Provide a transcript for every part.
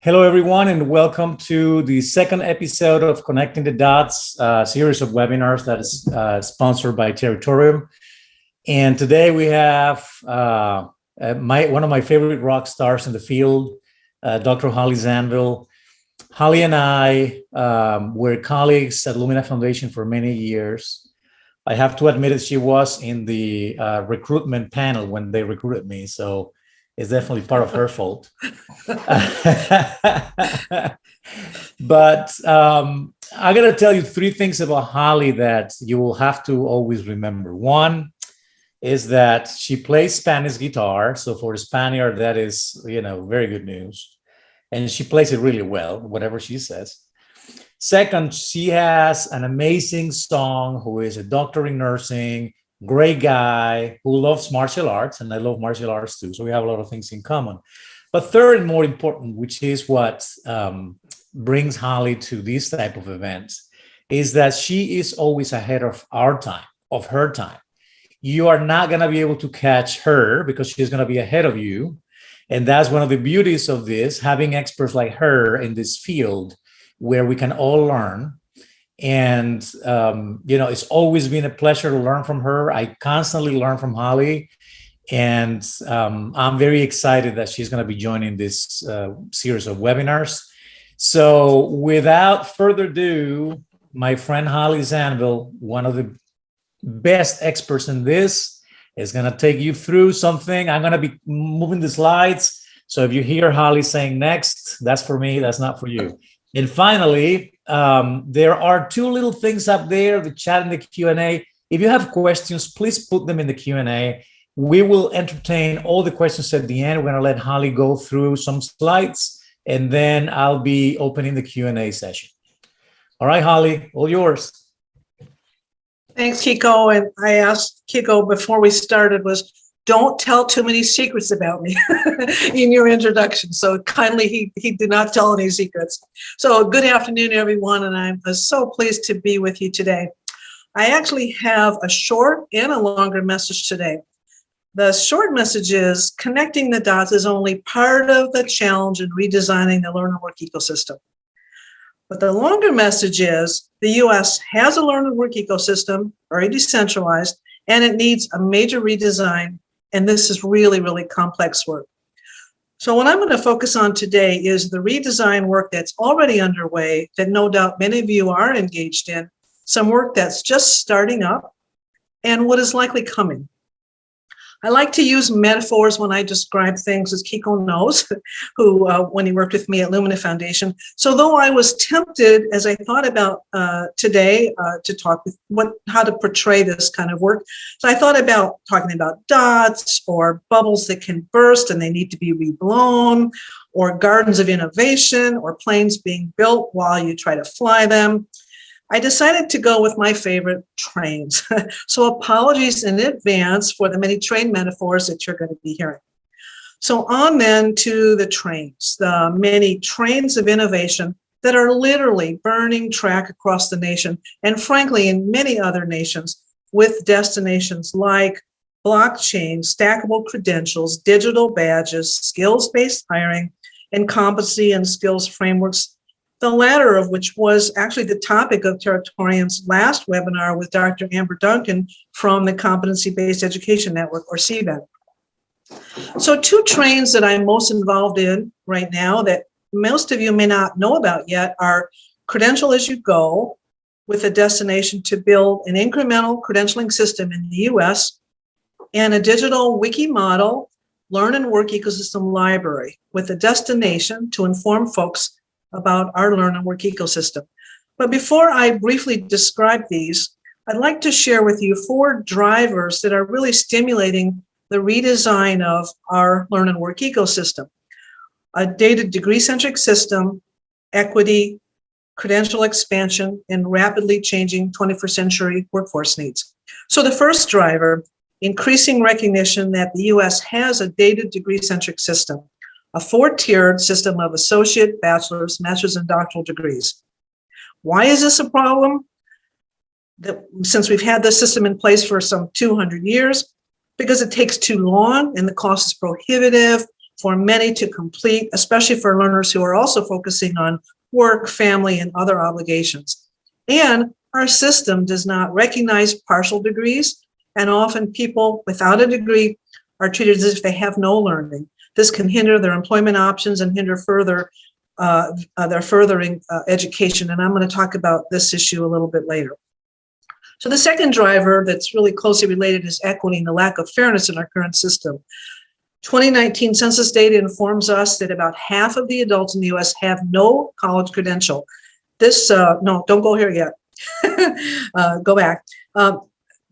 Hello, everyone, and welcome to the second episode of Connecting the Dots, series of webinars that is sponsored by Territorium. And today we have one of my favorite rock stars in the field, Dr. Holly Zanville. Holly and I were colleagues at Lumina Foundation for many years. I have to admit that she was in the recruitment panel when they recruited me, so it's definitely part of her fault. But I got to tell you three things about Holly that you will have to always remember. One is that she plays Spanish guitar. So for a Spaniard, that is, very good news. And she plays it really well, whatever she says. Second, she has an amazing song who is a doctor in nursing, great guy who loves martial arts, and I love martial arts too. So we have a lot of things in common. But third and more important, which is what brings Holly to these type of events, is that she is always ahead of our time, of her time. You are not going to be able to catch her because she's going to be ahead of you. And that's one of the beauties of this, having experts like her in this field where we can all learn. And, it's always been a pleasure to learn from her. I constantly learn from Holly. And I'm very excited that she's going to be joining this series of webinars. So without further ado, my friend Holly Zanville, one of the best experts in this, is going to take you through something. I'm going to be moving the slides. So if you hear Holly saying next, that's for me, that's not for you. And finally, there are two little things up there, the chat and the Q&A. If you have questions, please put them in the Q&A. We will entertain all the questions at the end. We're going to let Holly go through some slides, and then I'll be opening the Q&A session. All right, Holly, all yours. Thanks, Kiko. And I asked Kiko before we started was, don't tell too many secrets about me in your introduction. So kindly, he did not tell any secrets. So good afternoon, everyone. And I'm so pleased to be with you today. I actually have a short and a longer message today. The short message is connecting the dots is only part of the challenge in redesigning the learn and work ecosystem. But the longer message is the US has a learn and work ecosystem, very decentralized, and it needs a major redesign. And this is really, really complex work. So what I'm going to focus on today is the redesign work that's already underway that no doubt many of you are engaged in, some work that's just starting up, and what is likely coming. I like to use metaphors when I describe things, as Kiko knows, who when he worked with me at Lumina Foundation. So though I was tempted, as I thought about today, to talk with how to portray this kind of work, so I thought about talking about dots or bubbles that can burst and they need to be reblown, or gardens of innovation, or planes being built while you try to fly them. I decided to go with my favorite, trains. So apologies in advance for the many train metaphors that you're going to be hearing. So on then to the trains, the many trains of innovation that are literally burning track across the nation, and frankly, in many other nations, with destinations like blockchain, stackable credentials, digital badges, skills-based hiring, and competency and skills frameworks, the latter of which was actually the topic of Territorium's last webinar with Dr. Amber Duncan from the Competency-Based Education Network, or CBEN. So two trains that I'm most involved in right now that most of you may not know about yet are Credential as You Go, with a destination to build an incremental credentialing system in the US, and a digital wiki model learn and work ecosystem library with a destination to inform folks about our learn and work ecosystem. But before I briefly describe these, I'd like to share with you 4 drivers that are really stimulating the redesign of our learn and work ecosystem: a data degree-centric system, equity, credential expansion, and rapidly changing 21st century workforce needs. So the first driver, increasing recognition that the US has a data degree-centric system, a 4-tiered system of associate, bachelor's, master's, and doctoral degrees. Why is this a problem? Since we've had this system in place for some 200 years, because it takes too long and the cost is prohibitive. for many to complete, especially for learners who are also focusing on work, family, and other obligations. And our system does not recognize partial degrees, and often people without a degree are treated as if they have no learning. This can hinder their employment options and hinder further their furthering education. And I'm going to talk about this issue a little bit later. So the second driver that's really closely related is equity and the lack of fairness in our current system. 2019 census data informs us that about half of the adults in the US have no college credential. This, no, don't go here yet. Go back.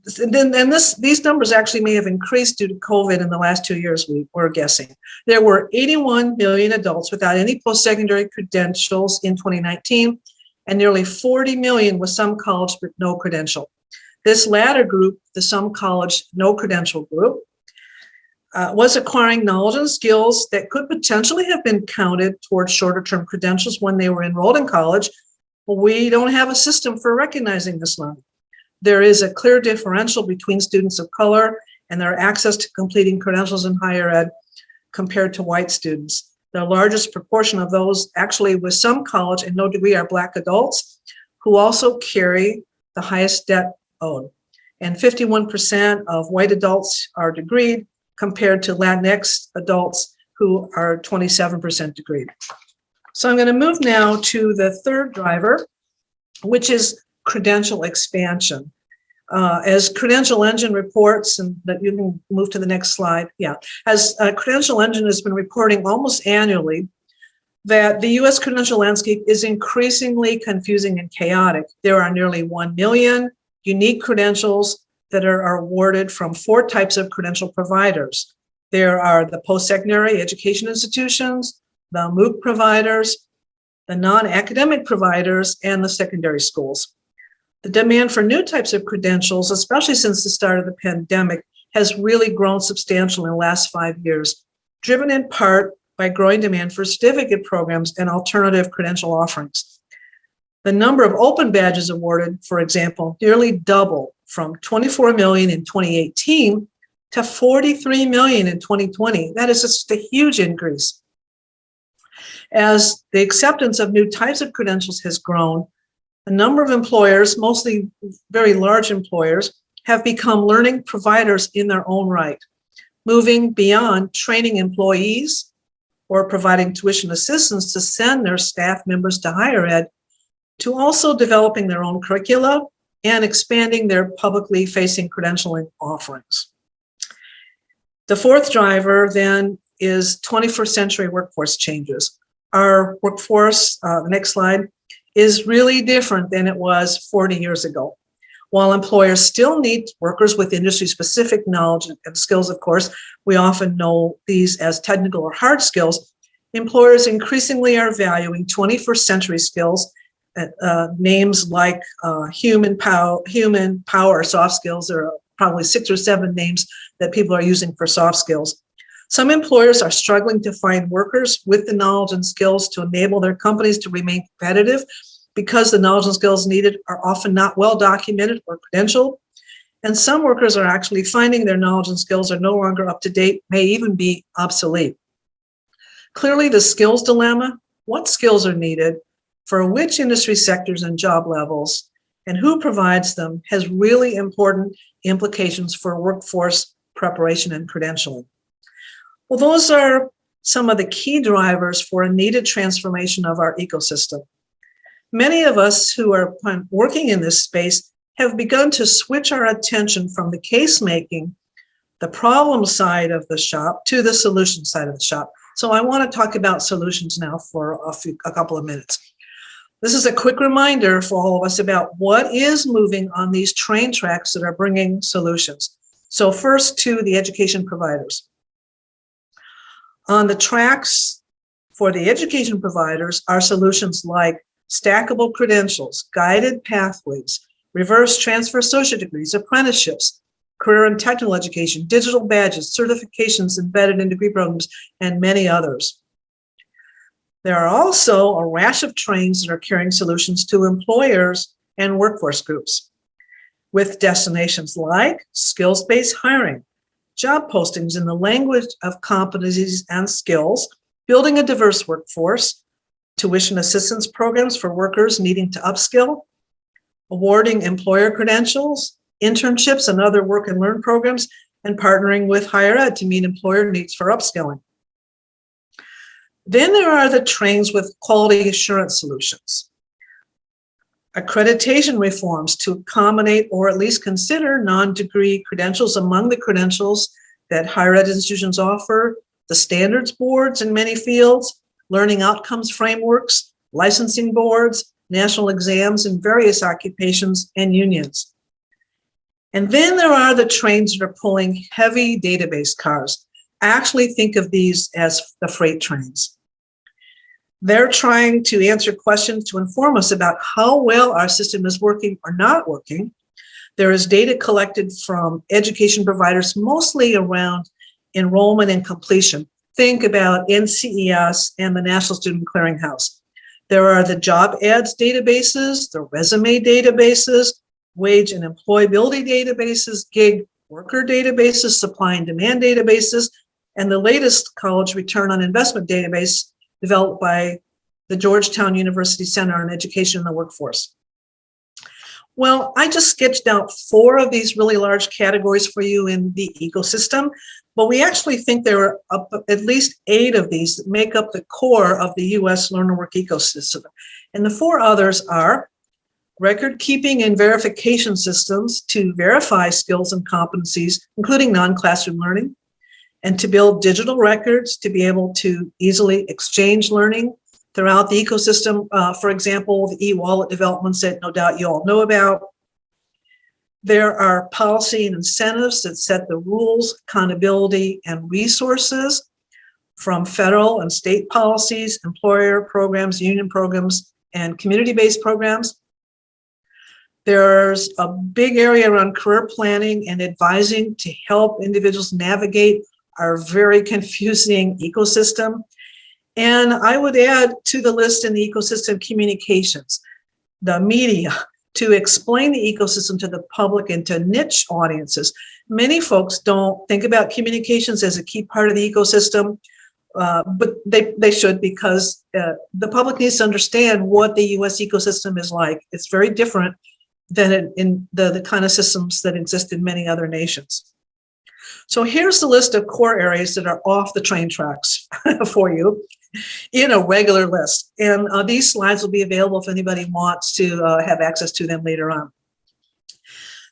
These numbers actually may have increased due to COVID in the last 2 years, we're guessing. There were 81 million adults without any post-secondary credentials in 2019, and nearly 40 million with some college but no credential. This latter group, the some college, no credential group, was acquiring knowledge and skills that could potentially have been counted towards shorter-term credentials when they were enrolled in college. We don't have a system for recognizing this learning. There is a clear differential between students of color and their access to completing credentials in higher ed compared to white students. The largest proportion of those actually with some college and no degree are Black adults who also carry the highest debt owed. And 51% of white adults are degreed compared to Latinx adults who are 27% degreed. So I'm going to move now to the third driver, which is credential expansion. As Credential Engine reports, and that you can move to the next slide. Yeah, as Credential Engine has been reporting almost annually that the US credential landscape is increasingly confusing and chaotic. There are nearly 1 million unique credentials that are awarded from 4 types of credential providers. There are the post-secondary education institutions, the MOOC providers, the non-academic providers, and the secondary schools. The demand for new types of credentials, especially since the start of the pandemic, has really grown substantially in the last 5 years, driven in part by growing demand for certificate programs and alternative credential offerings. The number of open badges awarded, for example, nearly doubled from 24 million in 2018 to 43 million in 2020. That is just a huge increase. As the acceptance of new types of credentials has grown, a number of employers, mostly very large employers, have become learning providers in their own right, moving beyond training employees or providing tuition assistance to send their staff members to higher ed, to also developing their own curricula and expanding their publicly facing credentialing offerings. The fourth driver then is 21st century workforce changes. Our workforce, the next slide, is really different than it was 40 years ago. While employers still need workers with industry-specific knowledge and skills, of course, we often know these as technical or hard skills, employers increasingly are valuing 21st century skills. Names like human power, soft skills. There are probably 6 or 7 names that people are using for soft skills. Some employers are struggling to find workers with the knowledge and skills to enable their companies to remain competitive because the knowledge and skills needed are often not well documented or credentialed. And some workers are actually finding their knowledge and skills are no longer up to date, may even be obsolete. Clearly, the skills dilemma, what skills are needed for which industry sectors and job levels, and who provides them, has really important implications for workforce preparation and credentialing. Well, those are some of the key drivers for a needed transformation of our ecosystem. Many of us who are working in this space have begun to switch our attention from the case making, the problem side of the shop, to the solution side of the shop. So I want to talk about solutions now for a couple of minutes. This is a quick reminder for all of us about what is moving on these train tracks that are bringing solutions. So first, to the education providers. On the tracks for the education providers are solutions like stackable credentials, guided pathways, reverse transfer associate degrees, apprenticeships, career and technical education, digital badges, certifications embedded in degree programs, and many others. There are also a rash of trains that are carrying solutions to employers and workforce groups with destinations like skills-based hiring, job postings in the language of competencies and skills, building a diverse workforce, tuition assistance programs for workers needing to upskill, awarding employer credentials, internships and other work and learn programs, and partnering with higher ed to meet employer needs for upskilling. Then there are the trains with quality assurance solutions. Accreditation reforms to accommodate or at least consider non-degree credentials among the credentials that higher ed institutions offer, the standards boards in many fields, learning outcomes frameworks, licensing boards, national exams in various occupations and unions. And then there are the trains that are pulling heavy database cars. Actually think of these as the freight trains. They're trying to answer questions to inform us about how well our system is working or not working. There is data collected from education providers, mostly around enrollment and completion. Think about NCES and the National Student Clearinghouse. There are the job ads databases, the resume databases, wage and employability databases, gig worker databases, supply and demand databases, and the latest college return on investment database developed by the Georgetown University Center on Education and the Workforce. Well, I just sketched out 4 of these really large categories for you in the ecosystem, but we actually think there are at least 8 of these that make up the core of the US learner work ecosystem. And the 4 others are record keeping and verification systems to verify skills and competencies, including non-classroom learning, and to build digital records to be able to easily exchange learning throughout the ecosystem. For example, the e-wallet developments that no doubt you all know about. There are policy and incentives that set the rules, accountability, and resources from federal and state policies, employer programs, union programs, and community-based programs. There's a big area around career planning and advising to help individuals navigate our very confusing ecosystem. And I would add to the list in the ecosystem communications, the media, to explain the ecosystem to the public and to niche audiences. Many folks don't think about communications as a key part of the ecosystem, but they should, because the public needs to understand what the US ecosystem is like. It's very different than in the kind of systems that exist in many other nations. So here's the list of core areas that are off the train tracks for you in a regular list. And these slides will be available if anybody wants to have access to them later on.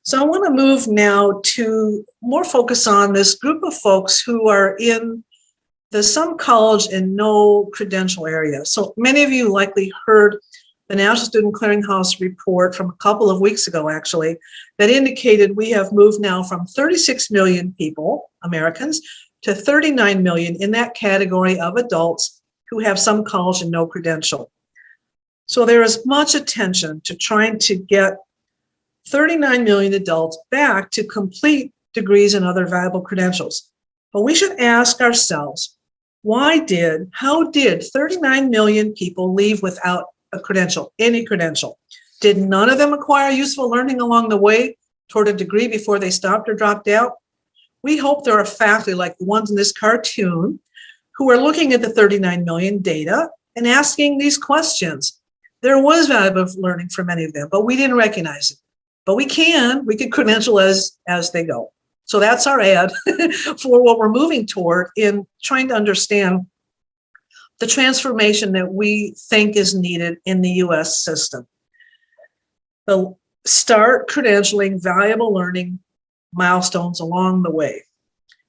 So I want to move now to more focus on this group of folks who are in the some college and no credential area. So many of you likely heard the National Student Clearinghouse report from a couple of weeks ago, actually, that indicated we have moved now from 36 million people, Americans, to 39 million in that category of adults who have some college and no credential. So there is much attention to trying to get 39 million adults back to complete degrees and other valuable credentials. But we should ask ourselves, how did 39 million people leave without a credential, any credential? Did none of them acquire useful learning along the way toward a degree before they stopped or dropped out? We hope there are faculty like the ones in this cartoon who are looking at the 39 million data and asking these questions. There was valuable learning for many of them, but we didn't recognize it. But we can credential as they go. So that's our ad for what we're moving toward in trying to understand the transformation that we think is needed in the US system. Start credentialing valuable learning milestones along the way.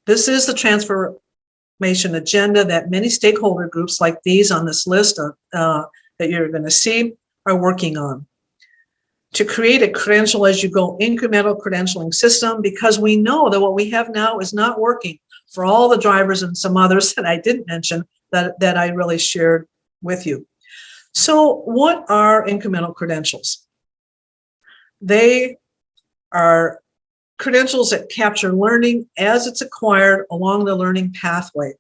This is the transformation agenda that many stakeholder groups like these on this list that you're going to see are working on. To create a credential as you go incremental credentialing system, because we know that what we have now is not working for all the drivers and some others that I didn't mention that I really shared with you. So what are incremental credentials? They are credentials that capture learning as it's acquired along the learning pathway.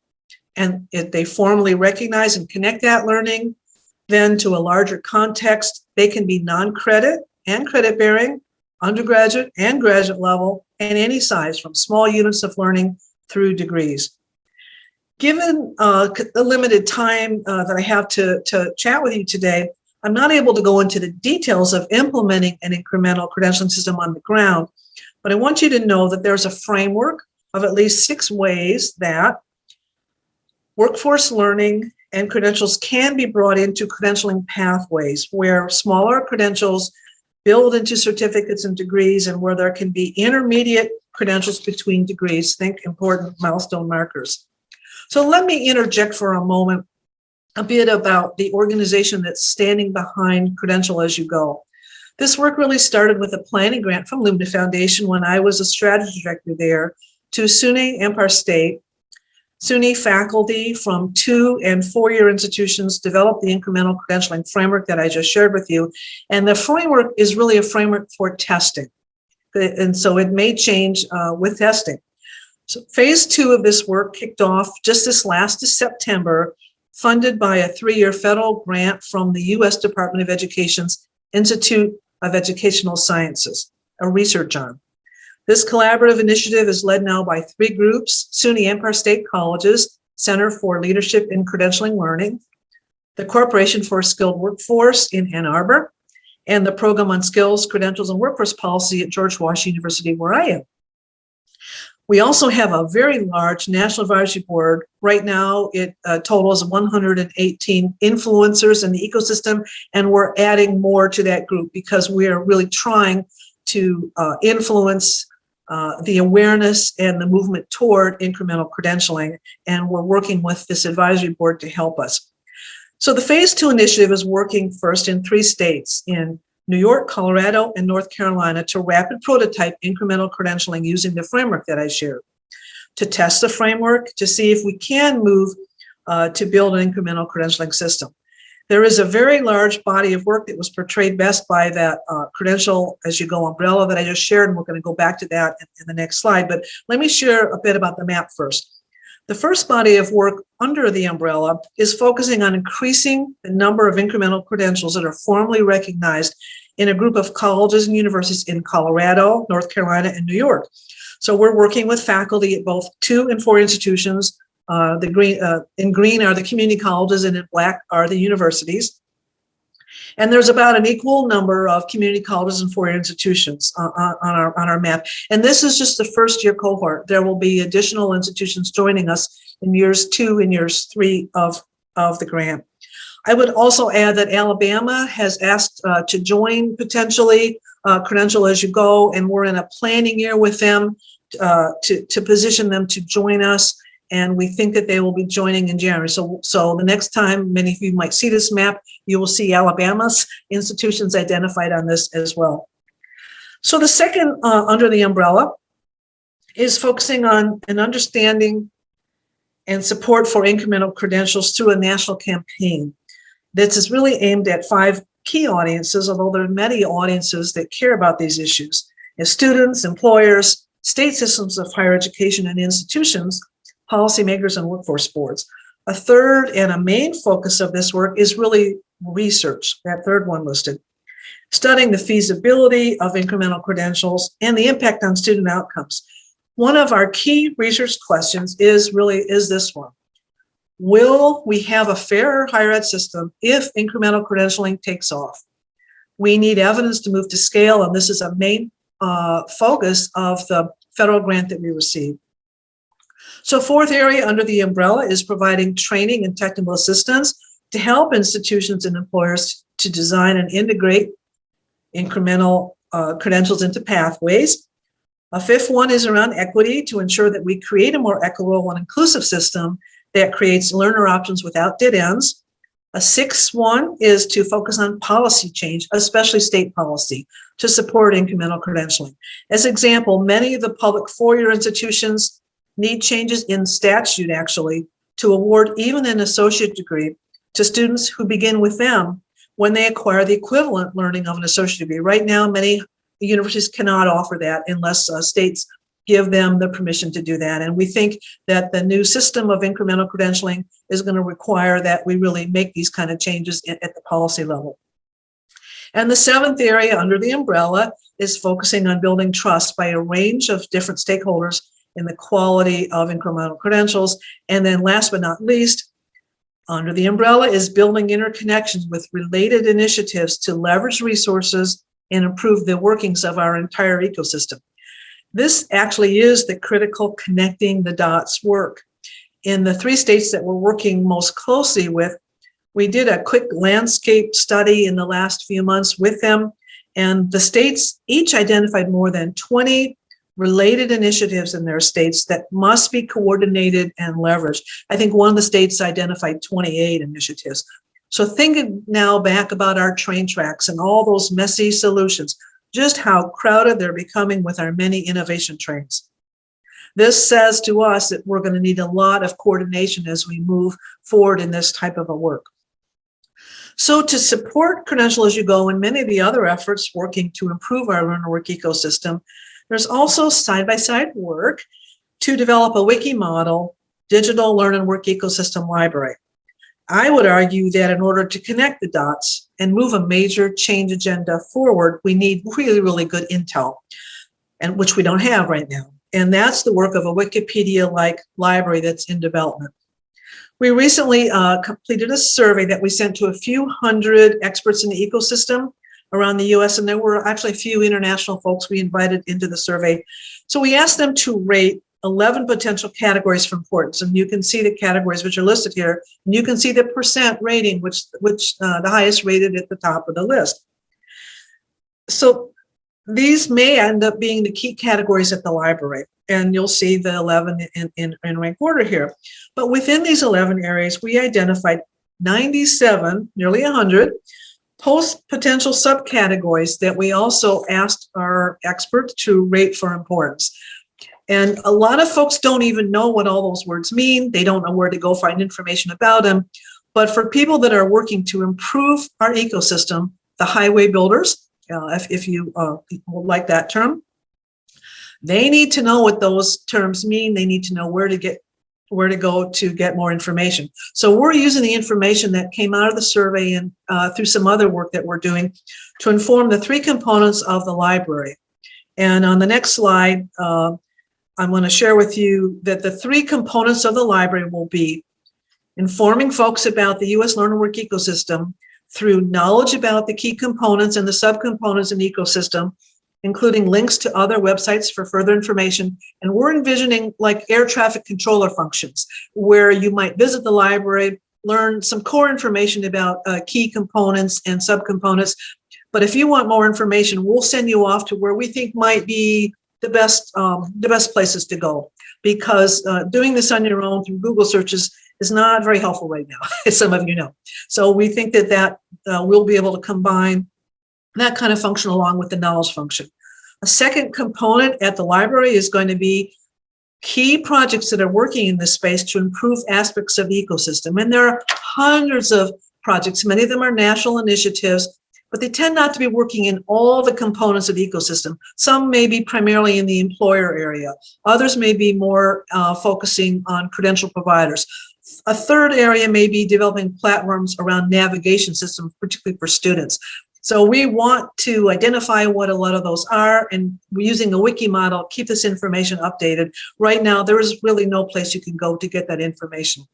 And they formally recognize and connect that learning then to a larger context. They can be non-credit and credit-bearing, undergraduate and graduate level, and any size, from small units of learning through degrees. Given the limited time that I have to chat with you today, I'm not able to go into the details of implementing an incremental credentialing system on the ground, but I want you to know that there's a framework of at least 6 ways that workforce learning and credentials can be brought into credentialing pathways, where smaller credentials build into certificates and degrees, and where there can be intermediate credentials between degrees. Think important milestone markers. So let me interject for a moment a bit about the organization that's standing behind Credential As You Go. This work really started with a planning grant from Lumina Foundation when I was a strategy director there to SUNY Empire State. SUNY faculty from 2- and 4-year institutions developed the incremental credentialing framework that I just shared with you. And the framework is really a framework for testing. And so it may change with testing. So phase 2 of this work kicked off just this last September, funded by a 3-year federal grant from the U.S. Department of Education's Institute of Educational Sciences, a research arm. This collaborative initiative is led now by 3 groups: SUNY Empire State College's Center for Leadership in Credentialing Learning, the Corporation for a Skilled Workforce in Ann Arbor, and the Program on Skills, Credentials, and Workforce Policy at George Washington University, where I am. We also have a very large National Advisory Board. Right now, it totals 118 influencers in the ecosystem, and we're adding more to that group because we are really trying to influence the awareness and the movement toward incremental credentialing, and we're working with this advisory board to help us. So the phase 2 initiative is working first in 3 states, in New York, Colorado, and North Carolina, to rapid prototype incremental credentialing using the framework that I shared, to test the framework, to see if we can move to build an incremental credentialing system. There is a very large body of work that was portrayed best by that Credential As You Go umbrella that I just shared, and we're going to go back to that in the next slide. But let me share a bit about the map first. The first body of work under the umbrella is focusing on increasing the number of incremental credentials that are formally recognized in a group of colleges and universities in Colorado, North Carolina, and New York. So we're working with faculty at both 2- and 4 institutions. In green are the community colleges, and in black are the universities. And there's about an equal number of community colleges and 4-year institutions on our map. And this is just the first-year cohort. There will be additional institutions joining us in years 2 and years 3 of the grant. I would also add that Alabama has asked to join potentially Credential As You Go, and we're in a planning year with them to position them to join us. And we think that they will be joining in January. So the next time many of you might see this map, you will see Alabama's institutions identified on this as well. So the second under the umbrella is focusing on an understanding and support for incremental credentials through a national campaign. This is really aimed at 5 key audiences, although there are many audiences that care about these issues: as students, employers, state systems of higher education and institutions, policymakers, and workforce boards. A third and a main focus of this work is really research, that third one listed, studying the feasibility of incremental credentials and the impact on student outcomes. One of our key research questions is this one: will we have a fairer higher ed system if incremental credentialing takes off? We need evidence to move to scale, and this is a main focus of the federal grant that we received. So 4th area under the umbrella is providing training and technical assistance to help institutions and employers to design and integrate incremental credentials into pathways. A 5th one is around equity, to ensure that we create a more equitable and inclusive system that creates learner options without dead ends. A 6th one is to focus on policy change, especially state policy, to support incremental credentialing. As example, many of the public 4-year institutions need changes in statute, actually, to award even an associate degree to students who begin with them when they acquire the equivalent learning of an associate degree. Right now, many universities cannot offer that unless states give them the permission to do that. And we think that the new system of incremental credentialing is going to require that we really make these kind of changes at the policy level. And the 7th area under the umbrella is focusing on building trust by a range of different stakeholders in the quality of incremental credentials. And then last but not least, under the umbrella is building interconnections with related initiatives to leverage resources and improve the workings of our entire ecosystem. This actually is the critical connecting the dots work. In the 3 states that we're working most closely with, we did a quick landscape study in the last few months with them, and the states each identified more than 20 related initiatives in their states that must be coordinated and leveraged. I think one of the states identified 28 initiatives. So think now back about our train tracks and all those messy solutions, just how crowded they're becoming with our many innovation trains. This says to us that we're going to need a lot of coordination as we move forward in this type of a work. So to support Credential as You Go and many of the other efforts working to improve our learner work ecosystem, there's also side-by-side work to develop a wiki model, digital learn and work ecosystem library. I would argue that in order to connect the dots and move a major change agenda forward, we need really, really good intel, and which we don't have right now. And that's the work of a Wikipedia-like library that's in development. We recently completed a survey that we sent to a few hundred experts in the ecosystem around the US, and there were actually a few international folks we invited into the survey. So we asked them to rate 11 potential categories for importance, and you can see the categories which are listed here, and you can see the percent rating, which the highest rated at the top of the list. So these may end up being the key categories at the library, and you'll see the 11 in rank order here. But within these 11 areas, we identified 97, nearly 100, potential subcategories that we also asked our experts to rate for importance. And a lot of folks don't even know what all those words mean. They don't know where to go find information about them. But for people that are working to improve our ecosystem, the highway builders, if you would like that term, they need to know what those terms mean. They need to know where to go to get more information. So we're using the information that came out of the survey and through some other work that we're doing to inform the 3 components of the library. And on the next slide, I'm going to share with you that the 3 components of the library will be informing folks about the U.S. learner work ecosystem through knowledge about the key components and the subcomponents in the ecosystem, including links to other websites for further information. And we're envisioning like air traffic controller functions, where you might visit the library, learn some core information about key components and subcomponents. But if you want more information, we'll send you off to where we think might be the best places to go, because doing this on your own through Google searches is not very helpful right now, as some of you know. So we think that we'll be able to combine that kind of function along with the knowledge function. A second component at the library is going to be key projects that are working in this space to improve aspects of the ecosystem. And there are hundreds of projects. Many of them are national initiatives, but they tend not to be working in all the components of the ecosystem. Some may be primarily in the employer area. Others may be more focusing on credential providers. A third area may be developing platforms around navigation systems, particularly for students. So we want to identify what a lot of those are, and we're using a wiki model, keep this information updated. Right now, there is really no place you can go to get that information.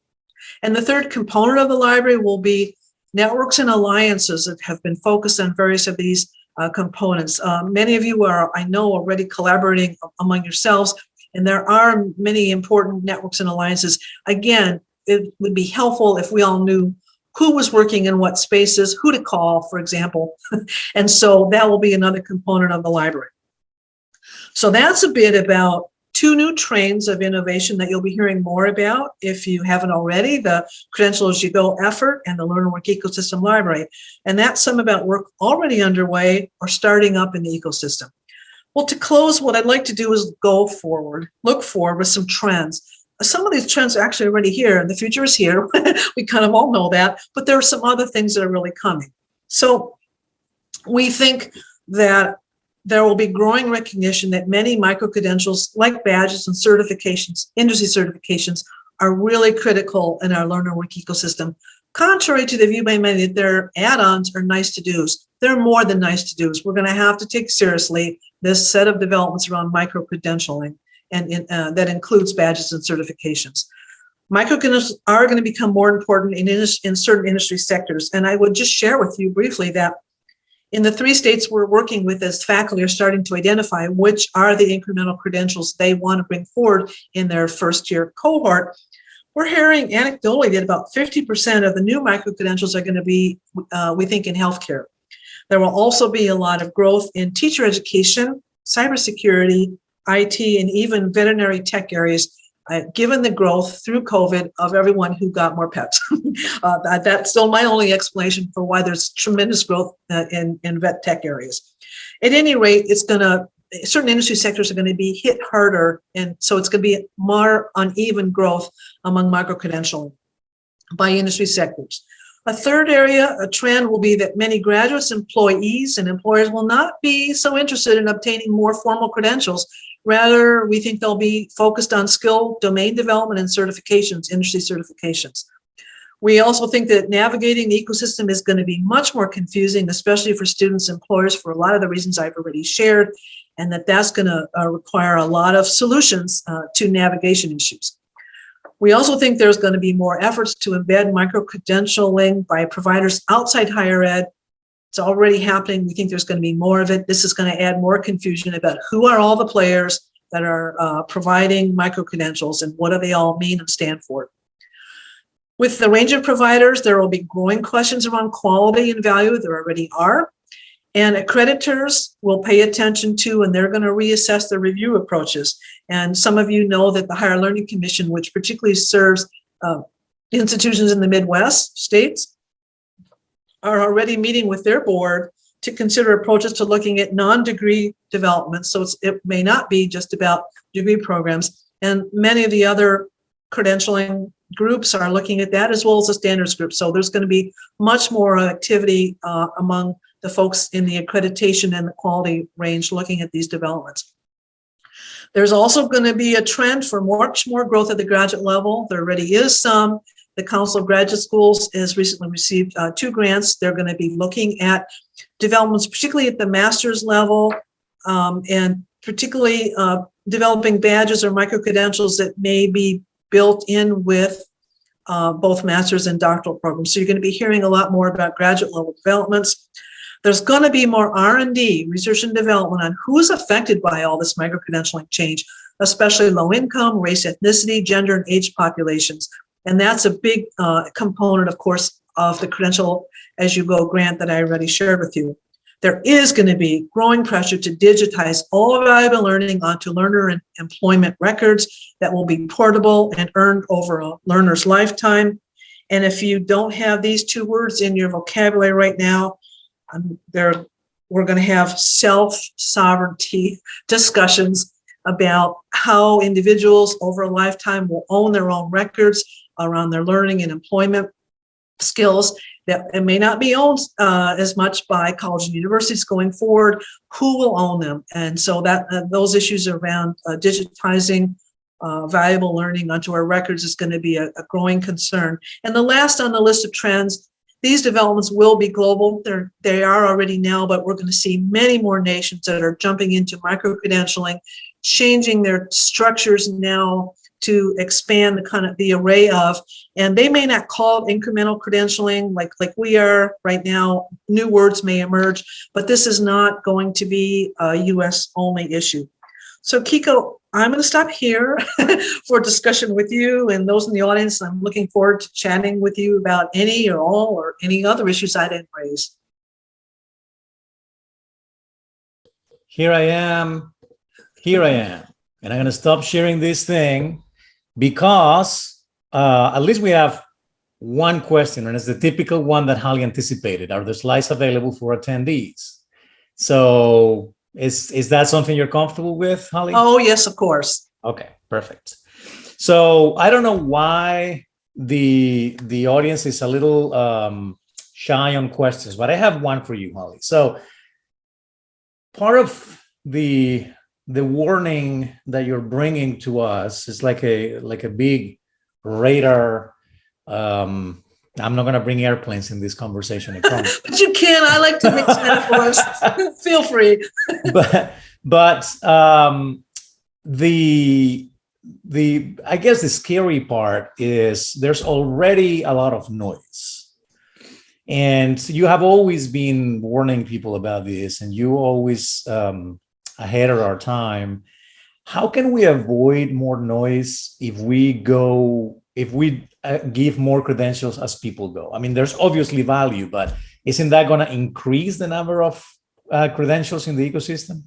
And the third component of the library will be networks and alliances that have been focused on various of these components. Many of you are, I know, already collaborating among yourselves, and there are many important networks and alliances. Again, it would be helpful if we all knew who was working in what spaces, who to call, for example. And so that will be another component of the library. So that's a bit about 2 new trains of innovation that you'll be hearing more about if you haven't already, the Credential as You Go effort and the Learn and Work Ecosystem Library. And that's some about work already underway or starting up in the ecosystem. Well, to close, what I'd like to do is look forward with some trends. Some of these trends are actually already here, and the future is here. We kind of all know that, but there are some other things that are really coming. So we think that there will be growing recognition that many micro-credentials, like badges and certifications, industry certifications, are really critical in our learner work ecosystem. Contrary to the view by many that their add-ons are nice to do's, they're more than nice to do's. We're going to have to take seriously this set of developments around micro-credentialing. that includes badges and certifications. Micro-credentials are going to become more important in certain industry sectors. And I would just share with you briefly that in the 3 states we're working with, as faculty are starting to identify which are the incremental credentials they want to bring forward in their first year cohort, we're hearing anecdotally that about 50% of the new micro-credentials are going to be, we think, in healthcare. There will also be a lot of growth in teacher education, cybersecurity, IT, and even veterinary tech areas, given the growth through COVID of everyone who got more pets. That's still my only explanation for why there's tremendous growth in vet tech areas. At any rate, certain industry sectors are going to be hit harder, and so it's going to be more uneven growth among micro-credentialing by industry sectors. A third area, a trend, will be that many graduates, employees, and employers will not be so interested in obtaining more formal credentials. Rather, we think they'll be focused on skill, domain development, and certifications, industry certifications. We also think that navigating the ecosystem is going to be much more confusing, especially for students and employers, for a lot of the reasons I've already shared, and that's going to require a lot of solutions to navigation issues. We also think there's going to be more efforts to embed micro-credentialing by providers outside higher ed. It's already happening. We think there's going to be more of it. This is going to add more confusion about who are all the players that are providing micro-credentials and what do they all mean and stand for. With the range of providers, there will be growing questions around quality and value. There already are. And accreditors will pay attention to, and they're going to reassess the review approaches. And some of you know that the Higher Learning Commission, which particularly serves institutions in the Midwest states, are already meeting with their board to consider approaches to looking at non-degree development. So it may not be just about degree programs. And many of the other credentialing groups are looking at that, as well as the standards group. So there's going to be much more activity among the folks in the accreditation and the quality range looking at these developments. There's also going to be a trend for much more growth at the graduate level. There already is some. The Council of Graduate Schools has recently received 2 grants. They're going to be looking at developments, particularly at the master's level, and particularly developing badges or micro-credentials that may be built in with both master's and doctoral programs. So you're going to be hearing a lot more about graduate level developments. There's going to be more R&D, research and development, on who's affected by all this micro-credentialing change, especially low income, race, ethnicity, gender, and age populations. And that's a big component, of course, of the Credential As You Go grant that I already shared with you. There is going to be growing pressure to digitize all valuable learning onto learner and employment records that will be portable and earned over a learner's lifetime. And if you don't have these 2 words in your vocabulary right now, we're going to have self-sovereignty discussions about how individuals over a lifetime will own their own records around their learning and employment skills that it may not be owned as much by colleges and universities going forward. Who will own them? And so that those issues around digitizing valuable learning onto our records is going to be a growing concern. And the last on the list of trends, these developments will be global. They are already now, but we're going to see many more nations that are jumping into micro-credentialing, changing their structures now to expand the array of, and they may not call it incremental credentialing like we are right now. New words may emerge, but this is not going to be a US only issue. So Kiko, I'm going to stop here for discussion with you and those in the audience. I'm looking forward to chatting with you about any or all or any other issues I didn't raise. Here I am. And I'm going to stop sharing this thing because at least we have one question, and it's the typical one that Holly anticipated. Are the slides available for attendees? So is that something you're comfortable with, Holly? Oh, yes, of course. Okay, perfect. So I don't know why the audience is a little shy on questions, but I have one for you, Holly. So part of the warning that you're bringing to us is like a big radar. I'm not going to bring airplanes in this conversation. But you can. I like to mix metaphors. Feel free. but the I guess the scary part is there's already a lot of noise. And you have always been warning people about this, and you always ahead of our time. How can we avoid more noise if we give more credentials as people go? I mean, there's obviously value, but isn't that going to increase the number of credentials in the ecosystem?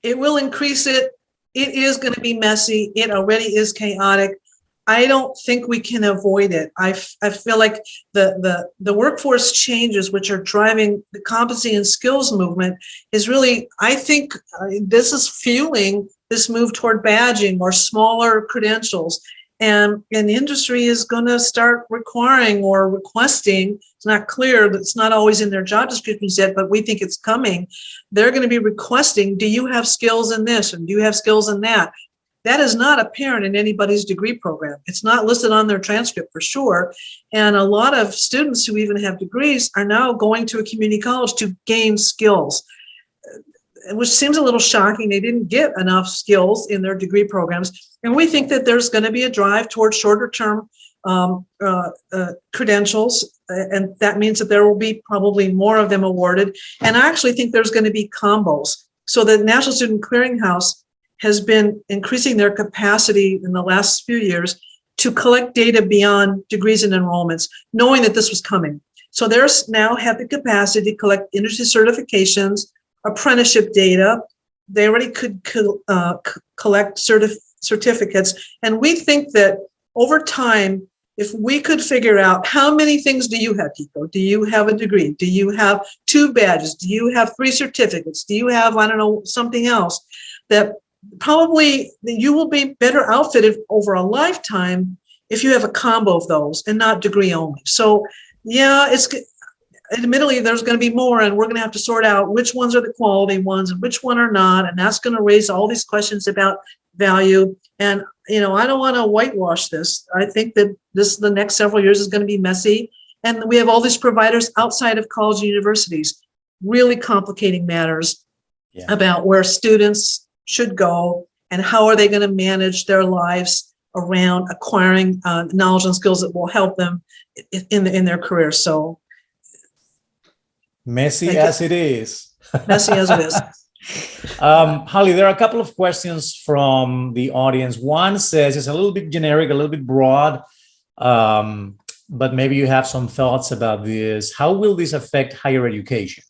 It will increase it. It is going to be messy. It already is chaotic. I don't think we can avoid it. I feel like the workforce changes, which are driving the competency and skills movement, is really, I think this is fueling this move toward badging or smaller credentials. And the industry is going to start requiring or requesting, it's not clear, it's not always in their job descriptions yet, but we think it's coming. They're going to be requesting, do you have skills in this? And do you have skills in that? That is not apparent in anybody's degree program. It's not listed on their transcript for sure. And a lot of students who even have degrees are now going to a community college to gain skills, which seems a little shocking. They didn't get enough skills in their degree programs. And we think that there's going to be a drive towards shorter term credentials. And that means that there will be probably more of them awarded. And I actually think there's going to be combos. So the National Student Clearinghouse has been increasing their capacity in the last few years to collect data beyond degrees and enrollments, knowing that this was coming. So there's now have the capacity to collect industry certifications, apprenticeship data. They already could collect certificates. And we think that over time, if we could figure out how many things do you have, Kiko? Do you have a degree? Do you have 2 badges? Do you have 3 certificates? Do you have, I don't know, something else? That probably you will be better outfitted over a lifetime if you have a combo of those and not degree only. So yeah, admittedly, there's going to be more, and we're going to have to sort out which ones are the quality ones and which one are not. And that's going to raise all these questions about value. And, I don't want to whitewash this. I think that the next several years is going to be messy. And we have all these providers outside of college and universities, really complicating matters about where students should go and how are they going to manage their lives around acquiring knowledge and skills that will help them in their career. So messy as it is. Messy as it is. Holly, there are a couple of questions from the audience. One says, it's a little bit generic, a little bit broad, but maybe you have some thoughts about this. How will this affect higher education?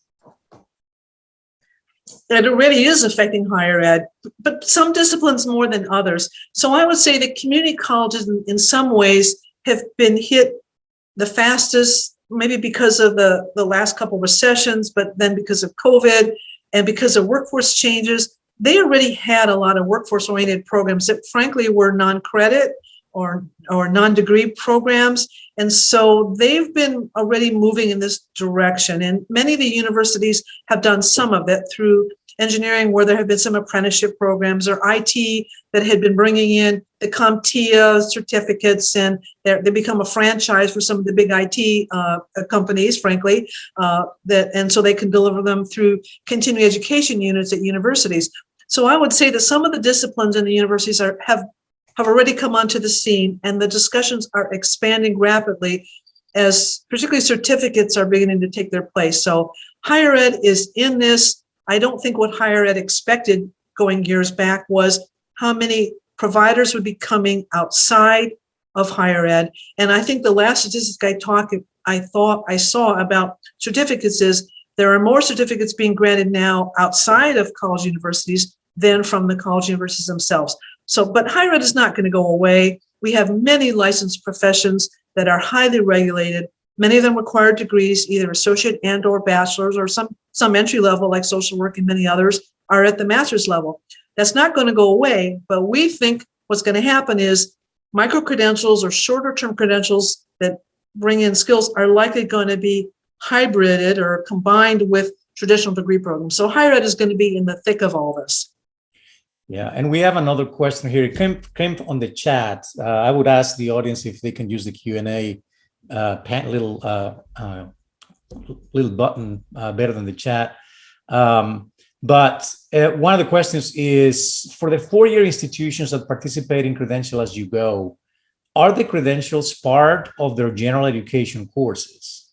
It already is affecting higher ed, but some disciplines more than others. So I would say that community colleges in some ways have been hit the fastest, maybe because of the last couple of recessions, but then because of COVID and because of workforce changes. They already had a lot of workforce-oriented programs that frankly were non-credit or non-degree programs. And so they've been already moving in this direction. And many of the universities have done some of it through engineering, where there have been some apprenticeship programs, or IT that had been bringing in the CompTIA certificates, and they become a franchise for some of the big IT companies, frankly, and so they can deliver them through continuing education units at universities. So I would say that some of the disciplines in the universities have already come onto the scene, and the discussions are expanding rapidly as particularly certificates are beginning to take their place. So higher ed is in this. I don't think what higher ed expected going years back was how many providers would be coming outside of higher ed. And I think the last statistic I thought I saw about certificates is there are more certificates being granted now outside of college universities than from the college universities themselves. So, but higher ed is not going to go away. We have many licensed professions that are highly regulated. Many of them require degrees, either associate and or bachelor's, or some entry level like social work, and many others are at the master's level. That's not going to go away, but we think what's going to happen is micro-credentials or shorter term credentials that bring in skills are likely going to be hybrided or combined with traditional degree programs. So higher ed is going to be in the thick of all this. Yeah, and we have another question here. It came on the chat. I would ask the audience if they can use the Q&A little button better than the chat. But one of the questions is, for the four-year institutions that participate in Credential as You Go, are the credentials part of their general education courses?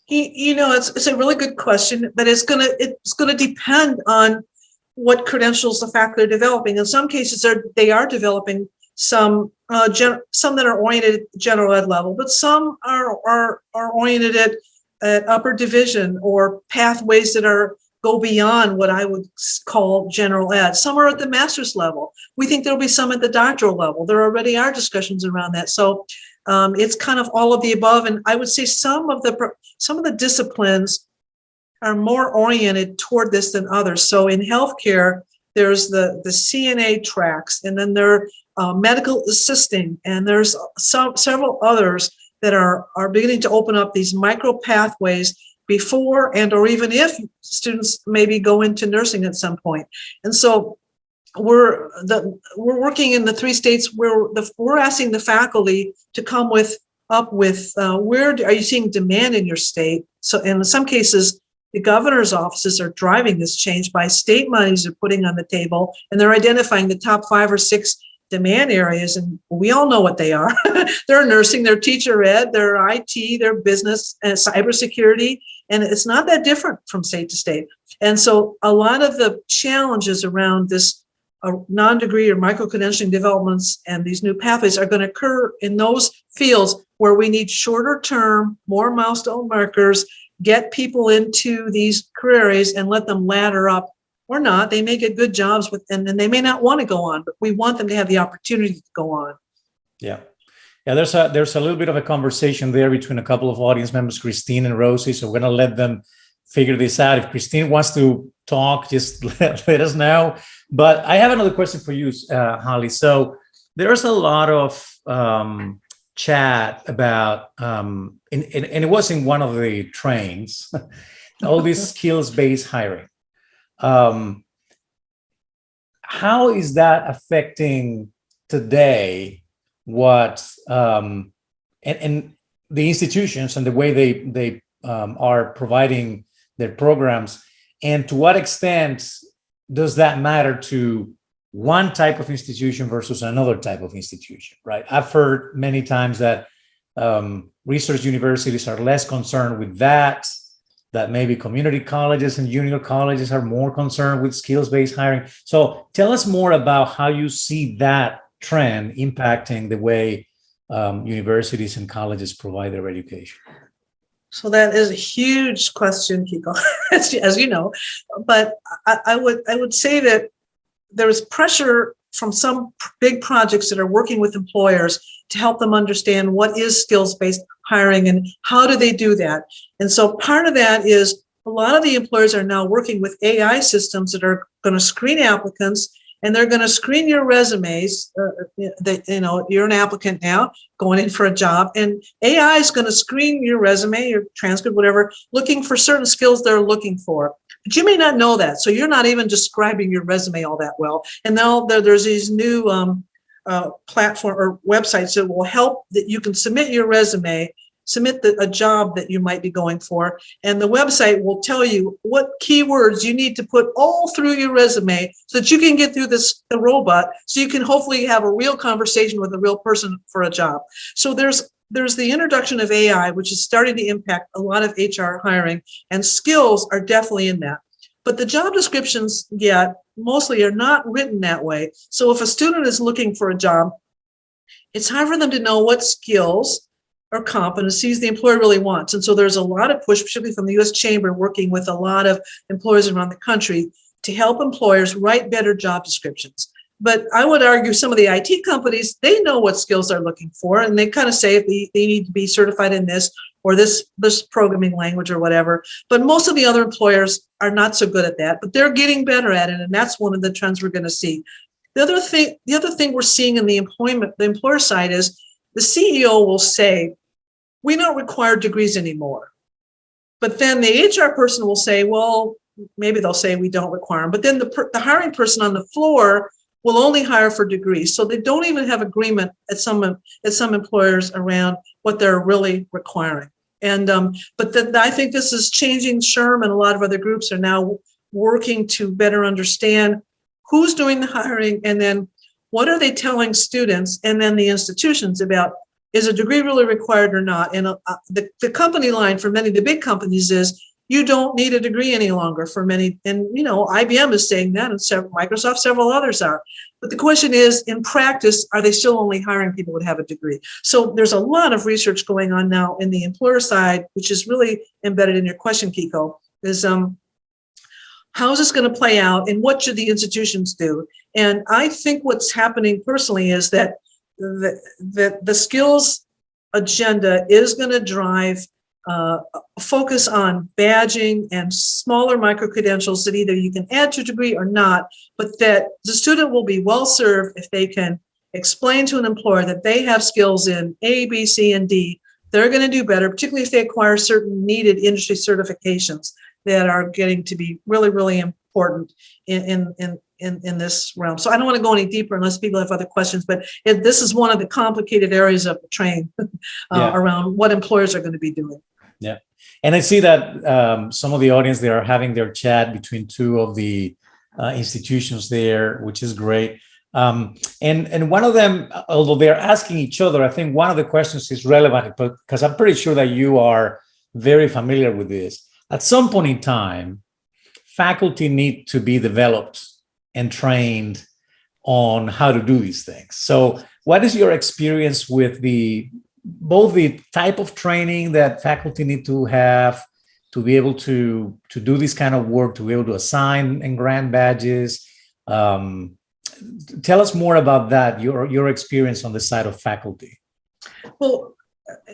It's a really good question, but it's gonna depend on what credentials the faculty are developing. In some cases, they are developing some some that are oriented at general ed level, but some are oriented at upper division or pathways that go beyond what I would call general ed. Some are at the master's level. We think there'll be some at the doctoral level. There already are discussions around that. So it's kind of all of the above. And I would say some of the disciplines are more oriented toward this than others. So in healthcare, there's the CNA tracks, and then there are medical assisting, and there's several others that are beginning to open up these micro pathways before and or even if students maybe go into nursing at some point. And so we're working in the 3 states where we're asking the faculty to come up with where are you seeing demand in your state? So in some cases, the governor's offices are driving this change by state monies they're putting on the table, and they're identifying the top 5 or 6 demand areas, and we all know what they are. They're nursing, they're teacher ed, they're IT, they're business and cybersecurity, and it's not that different from state to state. And so a lot of the challenges around this non-degree or micro-credentialing developments and these new pathways are going to occur in those fields where we need shorter term, more milestone markers, get people into these career areas and let them ladder up or not. They may get good jobs and they may not want to go on, but we want them to have the opportunity to go on. Yeah. Yeah, there's a little bit of a conversation there between a couple of audience members, Christine and Rosie. So we're going to let them figure this out. If Christine wants to talk, just let us know. But I have another question for you, Holly. So there's a lot of chat about, and it was in one of the trains, all this skills-based hiring. How is that affecting today what and the institutions and the way they are providing their programs, and to what extent does that matter to one type of institution versus another type of institution, right? I've heard many times that research universities are less concerned with that maybe community colleges and junior colleges are more concerned with skills-based hiring. So tell us more about how you see that trend impacting the way universities and colleges provide their education. So that is a huge question, Kiko, as you know. But I would say that there is pressure from some big projects that are working with employers to help them understand what is skills-based hiring and how do they do that. And so part of that is a lot of the employers are now working with AI systems that are going to screen applicants, and they're going to screen your resumes. You're an applicant now going in for a job, and AI is going to screen your resume, your transcript, whatever, looking for certain skills they're looking for. But you may not know that, so you're not even describing your resume all that well. And now there's these new platform or websites that will help that you can submit your resume, submit a job that you might be going for, and the website will tell you what keywords you need to put all through your resume so that you can get through the robot, so you can hopefully have a real conversation with a real person for a job. So there's the introduction of AI, which is starting to impact a lot of HR hiring, and skills are definitely in that. But the job descriptions mostly are not written that way. So if a student is looking for a job, it's hard for them to know what skills or competencies the employer really wants. And so there's a lot of push, particularly from the U.S. Chamber, working with a lot of employers around the country to help employers write better job descriptions. But I would argue some of the IT companies, they know what skills they're looking for, and they kind of say they need to be certified in this or this programming language or whatever. But most of the other employers are not so good at that, but they're getting better at it, and that's one of the trends we're going to see. The other thing we're seeing in the employer side is the CEO will say, we don't require degrees anymore. But then the HR person will say, well, maybe they'll say we don't require them. But then the hiring person on the floor will only hire for degrees. So they don't even have agreement at some employers around what they're really requiring. And but then I think this is changing. SHRM and a lot of other groups are now working to better understand who's doing the hiring, and then what are they telling students and then the institutions about, is a degree really required or not? And the company line for many of the big companies is, you don't need a degree any longer for many. And, IBM is saying that, and Microsoft, several others are. But the question is, in practice, are they still only hiring people that have a degree? So there's a lot of research going on now in the employer side, which is really embedded in your question, Kiko, is how is this going to play out and what should the institutions do? And I think what's happening personally is that the skills agenda is going to drive focus on badging and smaller micro-credentials that either you can add to a degree or not, but that the student will be well served if they can explain to an employer that they have skills in A, B, C, and D. They're going to do better, particularly if they acquire certain needed industry certifications that are getting to be really, really important in this realm. So I don't want to go any deeper unless people have other questions, but this is one of the complicated areas of the train around what employers are going to be doing. Yeah. And I see that some of the audience, they are having their chat between two of the institutions there, which is great. And one of them, although they're asking each other, I think one of the questions is relevant, because I'm pretty sure that you are very familiar with this. At some point in time, faculty need to be developed and trained on how to do these things. So what is your experience with both the type of training that faculty need to have to be able to do this kind of work, to be able to assign and grant badges? Tell us more about that, your experience on the side of faculty. Well,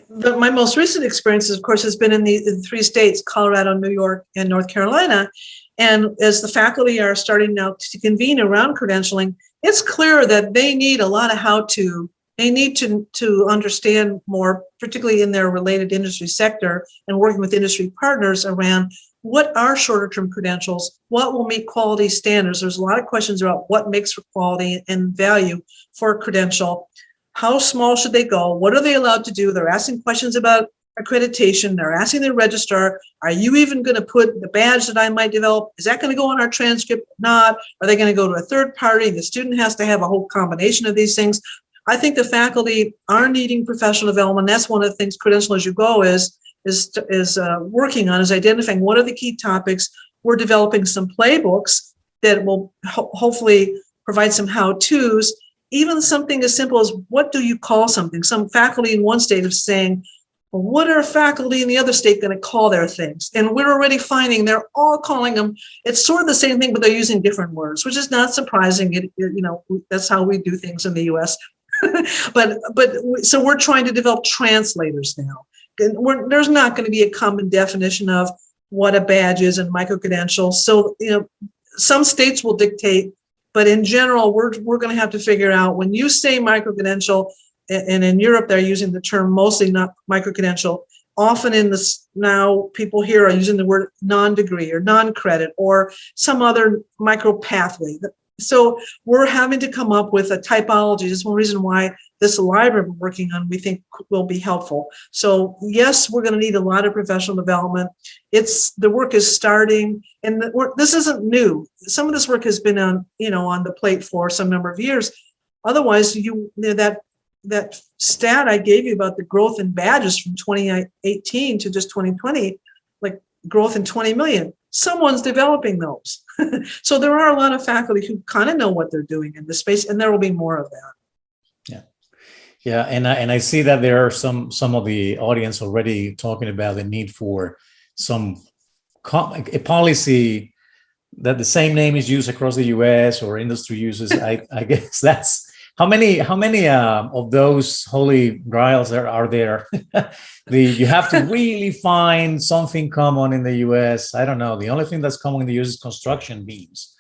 my most recent experience, of course, has been in the 3 states, Colorado, New York, and North Carolina. And as the faculty are starting now to convene around credentialing, it's clear that they need a lot of how-to. They need to understand more, particularly in their related industry sector and working with industry partners around what are shorter-term credentials, what will meet quality standards. There's a lot of questions about what makes for quality and value for a credential. How small should they go? What are they allowed to do? They're asking questions about accreditation. They're asking their registrar, are you even going to put the badge that I might develop? Is that going to go on our transcript? Not. Are they going to go to a third party? The student has to have a whole combination of these things. I think the faculty are needing professional development. That's one of the things Credential As You Go is working on, is identifying what are the key topics. We're developing some playbooks that will hopefully provide some how-tos. Even something as simple as, what do you call something? Some faculty in one state is saying, well, what are faculty in the other state going to call their things? And we're already finding they're all calling them, it's sort of the same thing, but they're using different words, which is not surprising. That's how we do things in the US. So we're trying to develop translators now. And there's not going to be a common definition of what a badge is and micro-credentials. So, some states will dictate, but in general, we're going to have to figure out, when you say micro-credential, and in Europe, they're using the term mostly not micro-credential. Often in this now, people here are using the word non-degree or non-credit or some other micro-pathway. So we're having to come up with a typology. This is one reason why this library we're working on, we think, will be helpful. So yes, we're going to need a lot of professional development. The work is starting, and this isn't new. Some of this work has been on the plate for some number of years. Otherwise, that stat I gave you about the growth in badges from 2018 to just 2020, like growth in 20 million. Someone's developing those. So there are a lot of faculty who kind of know what they're doing in this space, and there will be more of that. Yeah, and I see that there are some of the audience already talking about the need for a policy that the same name is used across the U.S. or industry uses. I guess that's how many of those holy grails are there. You have to really find something common in the U.S. I don't know. The only thing that's common in the U.S. is construction beams.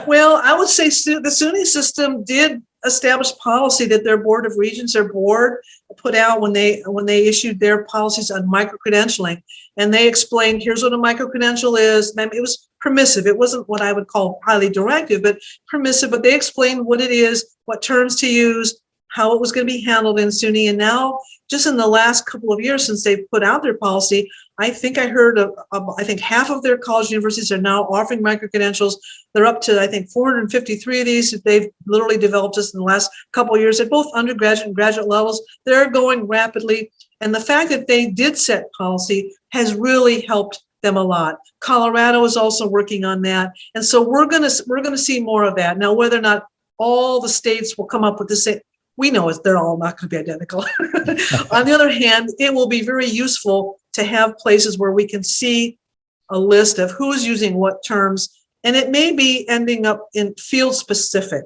Well, I would say the SUNY system did establish policy that their Board of Regents, their board, put out when they issued their policies on micro-credentialing. And they explained, here's what a micro-credential is. It was permissive. It wasn't what I would call highly directive, but permissive. But they explained what it is, what terms to use, how it was going to be handled in SUNY. And now, just in the last couple of years since they put out their policy, I think I heard I think half of their college universities are now offering micro-credentials. They're up to, I think, 453 of these that they've literally developed just in the last couple of years at both undergraduate and graduate levels. They're going rapidly. And the fact that they did set policy has really helped them a lot. Colorado is also working on that. And so we're going to see more of that. Now, whether or not all the states will come up with the same, we know they're all not going to be identical. On the other hand, it will be very useful to have places where we can see a list of who's using what terms, and it may be ending up in field specific.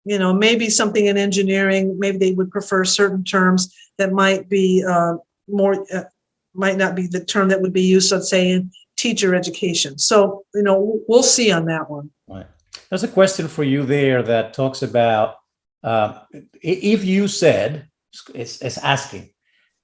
Maybe something in engineering, maybe they would prefer certain terms that might be might not be the term that would be used, let's say, in teacher education. So, we'll see on that one. Right. There's a question for you there that talks about, if you said, it's asking,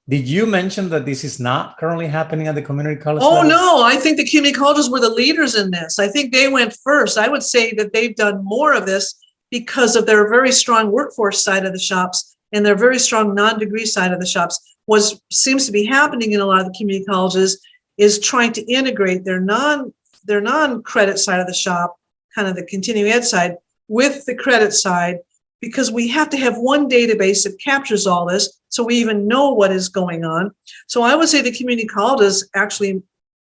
did you mention that this is not currently happening at the community college level? No, I think the community colleges were the leaders in this. I think they went first. I would say that they've done more of this because of their very strong workforce side of the shops and their very strong non-degree side of the shops. What seems to be happening in a lot of the community colleges is trying to integrate their non-credit side of the shop, kind of the continuing ed side, with the credit side, because we have to have one database that captures all this so we even know what is going on. So I would say the community colleges actually,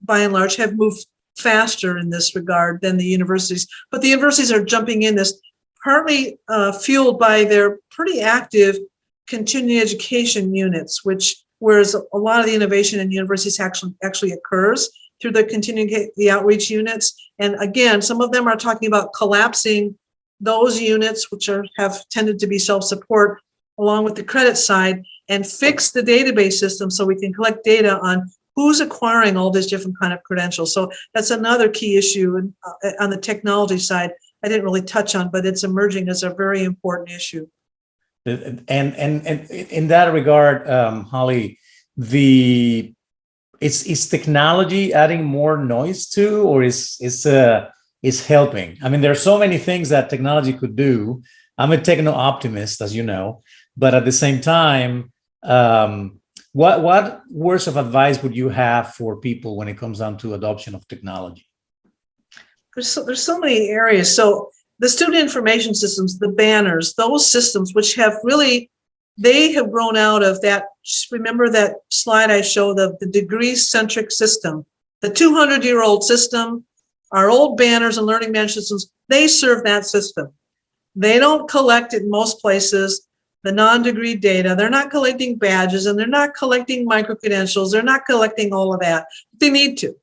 by and large, have moved faster in this regard than the universities. But the universities are jumping in this, partly fueled by their pretty active continuing education units, whereas a lot of the innovation in universities actually occurs through the outreach units. And again, some of them are talking about collapsing those units, which have tended to be self-support, along with the credit side, and fix the database system so we can collect data on who's acquiring all these different kind of credentials. So that's another key issue on the technology side I didn't really touch on, but it's emerging as a very important issue. And in that regard, Holly, is technology adding more noise to, or is helping? I mean, there are so many things that technology could do. I'm a techno optimist, as you know, but at the same time, what words of advice would you have for people when it comes down to adoption of technology? There's so many areas. So the student information systems, the banners, those systems, which have really, they have grown out of that. Remember that slide I showed of the degree-centric system, the 200-year-old system. Our old banners and learning management systems, they serve that system. They don't collect in most places the non-degree data. They're not collecting badges, and they're not collecting micro-credentials. They're not collecting all of that. They need to.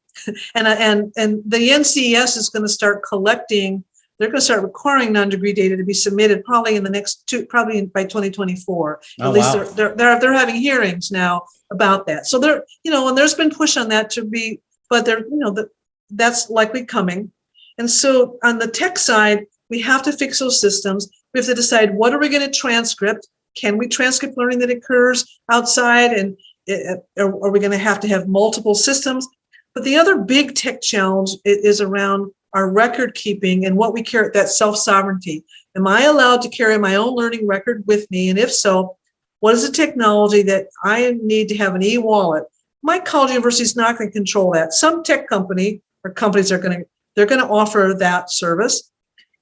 And the NCES is going to start collecting, they're going to start requiring non-degree data to be submitted probably in the next probably by 2024. At least wow. They're having hearings now about that. So and there's been push on that to be, but that's likely coming. And so on the tech side, we have to fix those systems. We have to decide, what are we going to transcript? Can we transcript learning that occurs outside? And are we going to have multiple systems? But the other big tech challenge is around our record keeping and what we carry, that self-sovereignty. Am I allowed to carry my own learning record with me? And if so, what is the technology that I need to have an e-wallet? My college university is not going to control that. Some tech company or companies they're going to offer that service.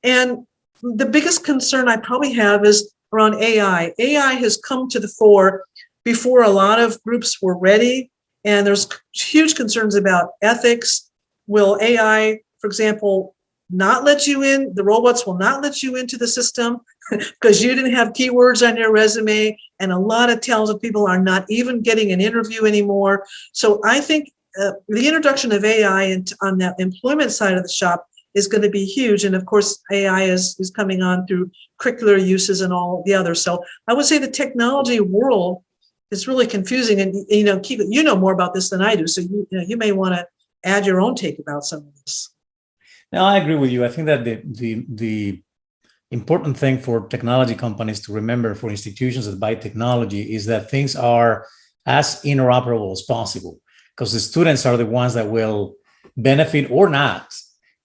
And the biggest concern I probably have is around AI. AI has come to the fore before a lot of groups were ready. And there's huge concerns about ethics. Will AI, for example, not let you in? The robots will not let you into the system because you didn't have keywords on your resume. And a lot of talented people are not even getting an interview anymore. So I think the introduction of AI on that employment side of the shop is going to be huge. And of course, AI is coming on through curricular uses and all the others. So I would say the technology world is really confusing. And, Keith, you know more about this than I do. So, you may want to add your own take about some of this. No, I agree with you. I think that the important thing for technology companies to remember, for institutions that buy technology, is that things are as interoperable as possible, because the students are the ones that will benefit or not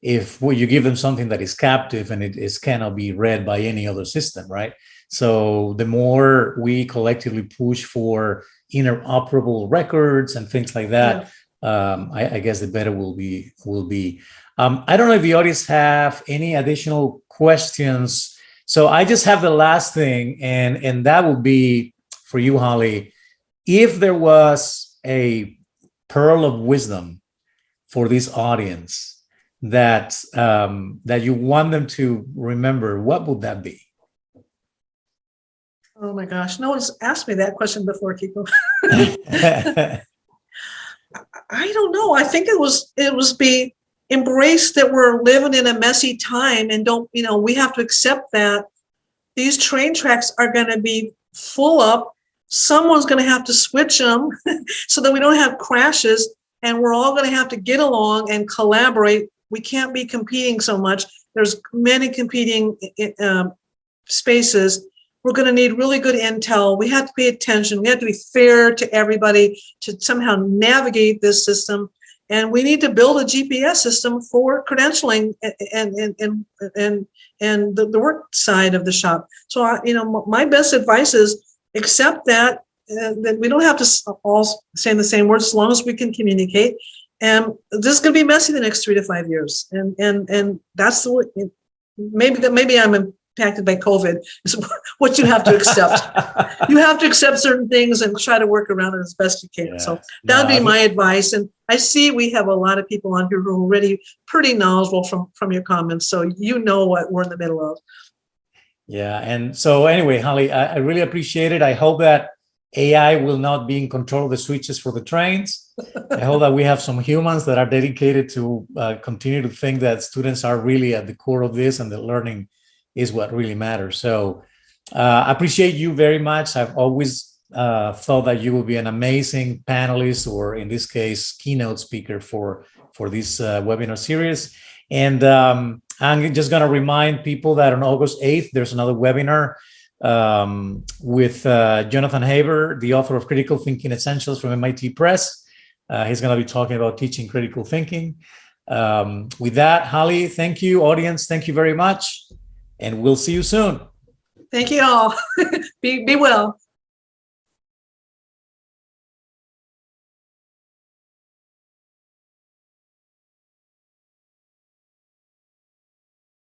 if you give them something that is captive and it cannot be read by any other system, right? So the more we collectively push for interoperable records and things like that, I guess the better will be. I don't know if the audience have any additional questions. So I just have the last thing, and that would be for you, Holly. If there was a pearl of wisdom for this audience that you want them to remember, what would that be? Oh my gosh, no one's asked me that question before, Kiko. I don't know. I think it was be embrace that we're living in a messy time, and don't, we have to accept that these train tracks are going to be full up. Someone's going to have to switch them so that we don't have crashes, and we're all going to have to get along and collaborate. We can't be competing so much. There's many competing spaces. We're going to need really good intel. We have to pay attention. We have to be fair to everybody to somehow navigate this system. And we need to build a GPS system for credentialing and the work side of the shop. So, my best advice is accept that we don't have to all say the same words as long as we can communicate. And this is going to be messy the next 3 to 5 years. And that's the way. Maybe I'm impacted by COVID is what you have to accept. You have to accept certain things and try to work around it as best you can. Yeah. So that would be my advice. And I see we have a lot of people on here who are already pretty knowledgeable from your comments. So what we're in the middle of. Yeah. And so anyway, Holly, I really appreciate it. I hope that AI will not be in control of the switches for the trains. I hope that we have some humans that are dedicated to continue to think that students are really at the core of this, and that learning is what really matters. So I appreciate you very much. I've always thought that you will be an amazing panelist, or in this case, keynote speaker for this webinar series. And I'm just going to remind people that on August 8th, there's another webinar with Jonathan Haber, the author of Critical Thinking Essentials from MIT Press. He's going to be talking about teaching critical thinking. With that, Holly, thank you. Audience, thank you very much. And we'll see you soon. Thank you all. Be well.